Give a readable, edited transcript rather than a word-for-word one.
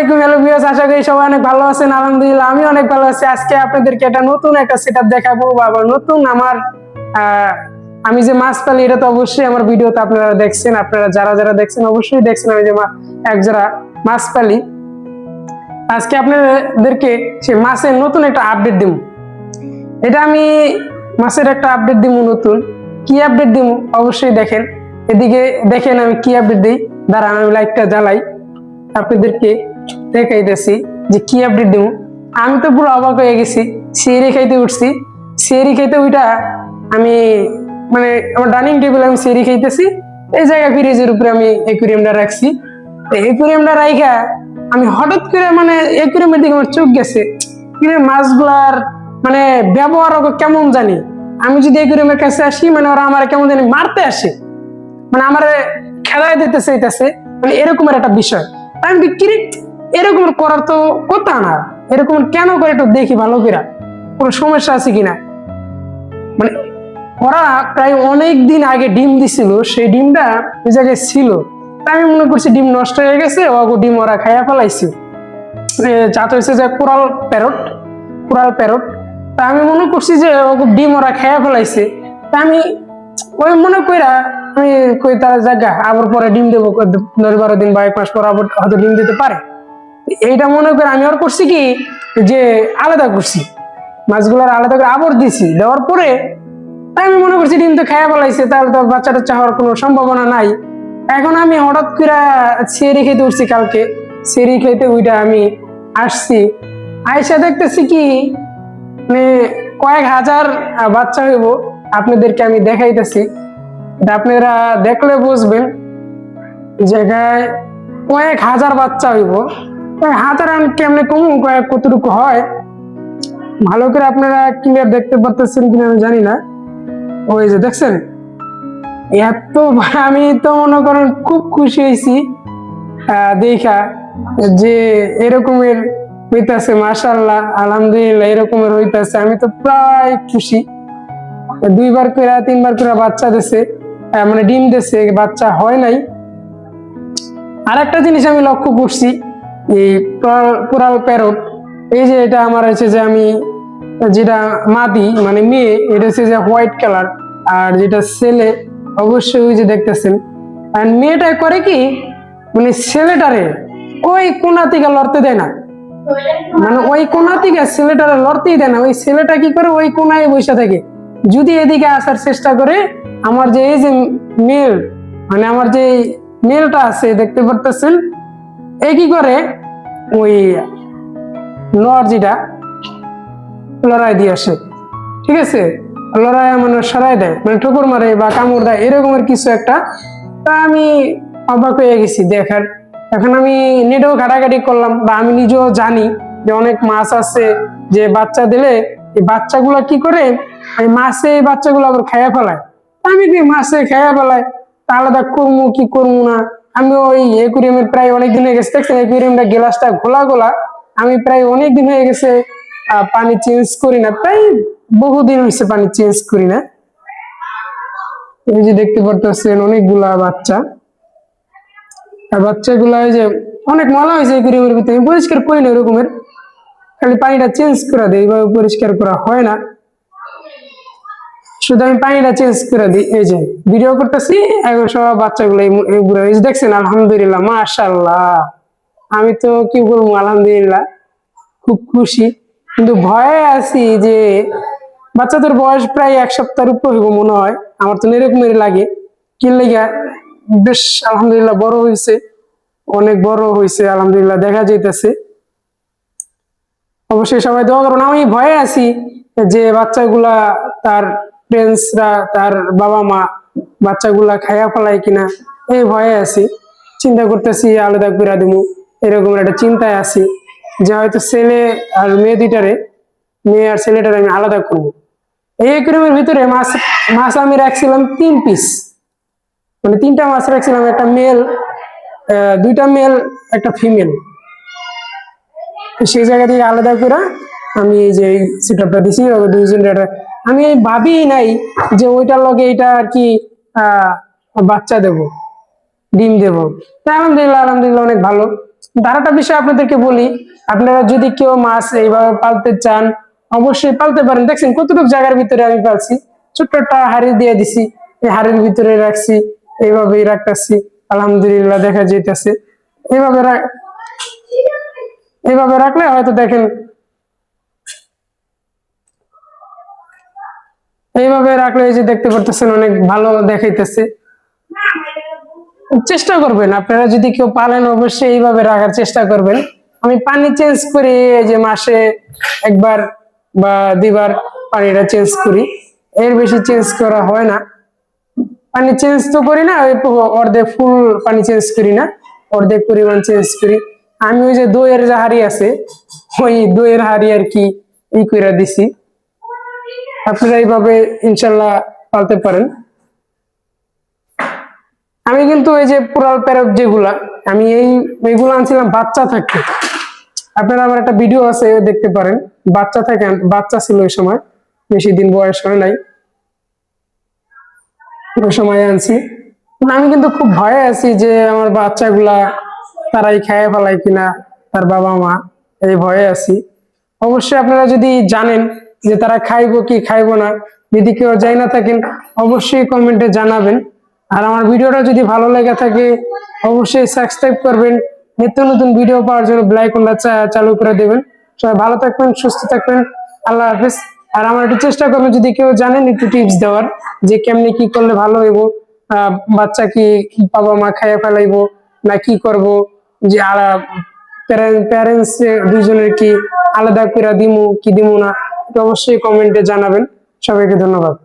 আলাইকুম, hello viewers, আশা করি সবাই অনেক ভালো আছেন। আলহামদুলিল্লাহ আমি অনেক ভালো আছি। আজকে আপনাদেরকে একটা নতুন একটা সেটআপ দেখাবো, বা নতুন আমার আমি যে মাছ পালি, এটা তো অবশ্যই আমার ভিডিওতে আপনারা দেখছেন। আপনারা যারা যারা দেখছেন অবশ্যই দেখছেন আমি যে এক যারা মাছ পালি। আজকে আপনাদেরকে সে মাছের নতুন একটা আপডেট দিব। এটা আমি মাছের একটা আপডেট দিব, নতুন কি আপডেট দিব অবশ্যই দেখেন। এদিকে দেখেন আমি কি আপডেট দিই। দাঁড়ান আমি লাইটটা জ্বালাই, আপনাদেরকে দেখাইতেছি যে কি আপডেট দেবো। আমি তো পুরো অবাক হয়ে গেছি। সিঁড়ি খাইতে উঠছি, সিঁড়ি খাইতে ওইটা আমি মানে আমার ডাইনিং টেবিল আমি সিঁড়ি খাইতেছি। এই জায়গায় ফ্রিজের উপরে আমি একুরিয়ামটা রাখছি। একুরিয়ামটা রাইখা আমি হঠাৎ করে মানে একুরিয়ামের দিকে আমার চোখ গেছে। মাছগুলার মানে ব্যবহার কেমন জানি। আমি যদি একুরিয়ামের কাছে আসি মানে ওরা আমার কেমন জানি মারতে আসে, মানে আমার খেলায় দিতে চাইতেছে, মানে এরকমের একটা বিষয়। আমি বিক্রি এরকম করার তো কথা না, এরকম কেন করে একটু দেখি ভালো করে কোনো সমস্যা আছে কিনা। মানে ওরা প্রায় অনেক দিন আগে ডিম দিছিল, সেই ডিমটা ওই জায়গায় ছিল। আমি মনে করছি ডিম নষ্ট হয়ে গেছে, ওগো ডিম ওরা খাইয়া ফেলাইছে। জাত হয়েছে যে কোরাল প্যারট। তা আমি মনে করছি যে ওগো ডিম ওরা খাইয়া ফেলাইছে। তা আমি ওই মনে কইরা আমি কই তারা জায়গা আবার পরে ডিম দেবো 10-12 দিন বা 1 মাস পর আবার হয়তো ডিম দিতে পারে। এইটা মনে করে আমি আর করছি কি যে আলাদা করছি, মাছগুলোর আলাদা করে আবার দিছি। দেওয়ার পরে আমি মনে করছি ডিম তো খাইয়া ফেলাইছে, তাহলে তো বাচ্চা টাচ্চা হওয়ার কোনো সম্ভাবনা নাই। এখন আমি হঠাৎ করে সেরি খেতে উঠছি, কালকে সেরি খেতে ওইটা আমি আসছি, আয়সা দেখতেছি কি মানে কয়েক হাজার বাচ্চা হইব। আপনাদেরকে আমি দেখাইতেছি, এটা আপনারা দেখলে বুঝবেন। জায়গায় কয়েক হাজার বাচ্চা হইব, হাজার কেমনে কম কতটুকু হয় ভালো করে আপনারা ক্লিয়ার দেখতে পারতেছেন কিনা আমি জানি না। ওই যে দেখছেন এত, আমি তো মনে করেন খুব খুশি হয়েছি দেখা যে এরকমের হইতাছে। মাশাআল্লাহ, আলহামদুলিল্লাহ, এরকমের হইতাছে। আমি তো প্রায় খুশি। 2বার করে 3বার করে বাচ্চা দিছে, মানে ডিম দিছে, বাচ্চা হয় নাই। আর একটা জিনিস আমি লক্ষ্য করছি, এই কোরাল প্যারট, এই যে এটা আমার হচ্ছে যে আমি যেটা মাদি মানে মেয়ে, এটা হচ্ছে যে হোয়াইট কালার, আর যেটা ছেলে অবশ্যই ওই যে দেখতেছেন। আর মেয়েটা করে কি মানে ছেলেটারে ওই কোনা থেকে লড়তে দেয় না, মানে ওই কোনা থেকে ছেলেটারে লড়তেই দেয় না। ওই ছেলেটা কি করে ওই কোনায় বসে থাকে, যদি এদিকে আসার চেষ্টা করে আমার যে এই যে মেল, মানে আমার যে মেলটা আছে দেখতে পারতেছেন, এই কি করে ওই নর যেটা লড়াই দিয়ে আসে, ঠিক আছে, লড়াই মানে সরাই দেয়, মানে ঠোকর মারে বা কামড় দেয়, এরকমের কিছু একটা। তা আমি অবাক হয়ে গেছি দেখার। এখন আমি নেটেও ঘাটাঘাটি করলাম, বা আমি নিজেও জানি যে অনেক মাছ আছে যে বাচ্চা দিলে এই বাচ্চাগুলো কি করে এই মাছে এই বাচ্চাগুলো আবার খাইয়া ফেলায়। আমি কি মাছে খাইয়া ফেলায়, তা আলাদা করবো কি করবো না। আমি ওই একুরিয়ামের প্রায় অনেকদিন হয়ে গেছে, দেখছেন একুরিয়ামটা গ্লাসটা ঘোলা, আমি প্রায় অনেকদিন হয়ে গেছে পানি চেঞ্জ করি না, প্রায় বহুদিন হয়েছে পানি চেঞ্জ করি না। এই যে দেখতে পারতেছেন অনেকগুলা বাচ্চা, আর বাচ্চাগুলা এই যে অনেক ময়লা হয়েছে একুরিয়ামের ভিতরে। আমি পরিষ্কার করি না এরকমের, খালি পানিটা চেঞ্জ করে দিই, এইভাবে পরিষ্কার করা হয় না, শুধু আমি পানিটা চেঞ্জ করে দিই। এই যে ভিডিও করতেছি এখন সব বাচ্চাগুলো এই দেখছেন, আলহামদুলিল্লাহ, মাশাআল্লাহ। আমি তো কি বলবো, আলহামদুলিল্লাহ খুব খুশি, কিন্তু ভয়ে আছি যে বাচ্চাদের বয়স প্রায় 1 সপ্তাহের উপর হইব মনে হয়, আমার তো এরকমেরই লাগে। কি লেগা বেশ আলহামদুলিল্লাহ বড় হয়েছে, অনেক বড় হয়েছে আলহামদুলিল্লাহ, দেখা যাইতেছে। অবশ্যই সবাই দোয়া করুন। আমি ভয়ে আছি যে বাচ্চাগুলা তার ফ্রেন্ডসরা, তার বাবা মা বাচ্চাগুলা খাইয়া ফেলায় কিনা, এই ভয়ে আছি। চিন্তা করতেছি আলাদা করে দেবো, এরকম একটা চিন্তায় আছি যে হয়তো ছেলে আর মেয়ে দুইটারে, মেয়ে আর ছেলেটারে আমি আলাদা করবো। এই একুরিয়ামের ভিতরে মাছ আমি রাখছিলাম 3 পিস, মানে 3টা মাছ রাখছিলাম, একটা মেল, 2টা মেল, একটা ফিমেল। সেই জায়গা থেকে আলাদা করে আমি এই যে সেটআপটা দিছি দুইজনের। আমি ভাবি নাই যে ওইটার লগে এটা আর কি বাচ্চা দেব, ডিম দেব। আলহামদুলিল্লাহ, আলহামদুলিল্লাহ অনেক ভালো। ধারাটা বিষয় আপনাদেরকে বলি, আপনারা যদি কেউ মাছ এইভাবে পালতে চান অবশ্যই পালতে পারেন। দেখছেন কতটুকু জায়গার ভিতরে আমি পালছি, ছোট্ট একটা হাড়ি দিয়ে দিছি, এই হাড়ির ভিতরে রাখছি, এইভাবেই রাখতেছি, আলহামদুলিল্লাহ দেখা যাইতেছে। এইভাবে এইভাবে রাখলে হয়তো দেখেন, এইভাবে রাখলে এই যে দেখতে পারতেছেন অনেক ভালো দেখাইতেছে। চেষ্টা করবেন আপনারা যদি কেউ পালেন অবশ্যই এইভাবে রাখার চেষ্টা করবেন। আমি পানি চেঞ্জ করি, এই যে মাসে একবার বা দুইবার পানিটা চেঞ্জ করি, এর বেশি চেঞ্জ করা হয় না। পানি চেঞ্জ তো করি না, ওই অর্ধেক ফুল পানি চেঞ্জ করি না, অর্ধেক পরিমাণ চেঞ্জ করি। আমি ওই যে দইয়ের যে হাড়ি আছে, ওই দইয়ের হাড়ি আর কি ই করে দিছি। আপনারা এইভাবে ইনশাল্লাহ পালতে পারেন। আমি কিন্তু এই যে পুরাল প্যারট যেগুলা, আমি এইগুলো আনছিলাম বাচ্চা থাকতে। আপনারা আমার একটা ভিডিও আছে দেখতে পারেন, বাচ্চা থাকে, বাচ্চা ছিল ওই সময়, বেশি দিন বয়স হয় নাই, ওই সময় আনছি। আমি কিন্তু খুব ভয়ে আছি যে আমার বাচ্চাগুলা তারাই খেয়ে ফেলায় কিনা, তার বাবা মা, এই ভয়ে আছি। অবশ্যই আপনারা যদি জানেন যে তারা খাইবো কি খাইবো না, যদি কেউ যাই না থাকেন অবশ্যই কমেন্টে জানাবেন। আর আমার ভিডিওটা যদি ভালো লেগে থাকে অবশ্যই সাবস্ক্রাইব করবেন, নিত্য নতুন ভিডিও পাওয়ার জন্য বেল আইকনটা চালু করে দেবেন। সবাই ভালো থাকবেন, সুস্থ থাকবেন, আল্লাহ হাফেজ। আর আমার একটু চেষ্টা করবেন যদি কেউ জানেন একটু টিপস দেওয়ার, যে কেমনি কি করলে ভালো হইব, বাচ্চা কি বাবা মা খাইয়া ফেলাইবো না কি করব, যে প্যারেন্টস দুইজনের কি আলাদা করে দিমু কি দিমু না, এটা অবশ্যই কমেন্টে জানাবেন। সবাইকে ধন্যবাদ।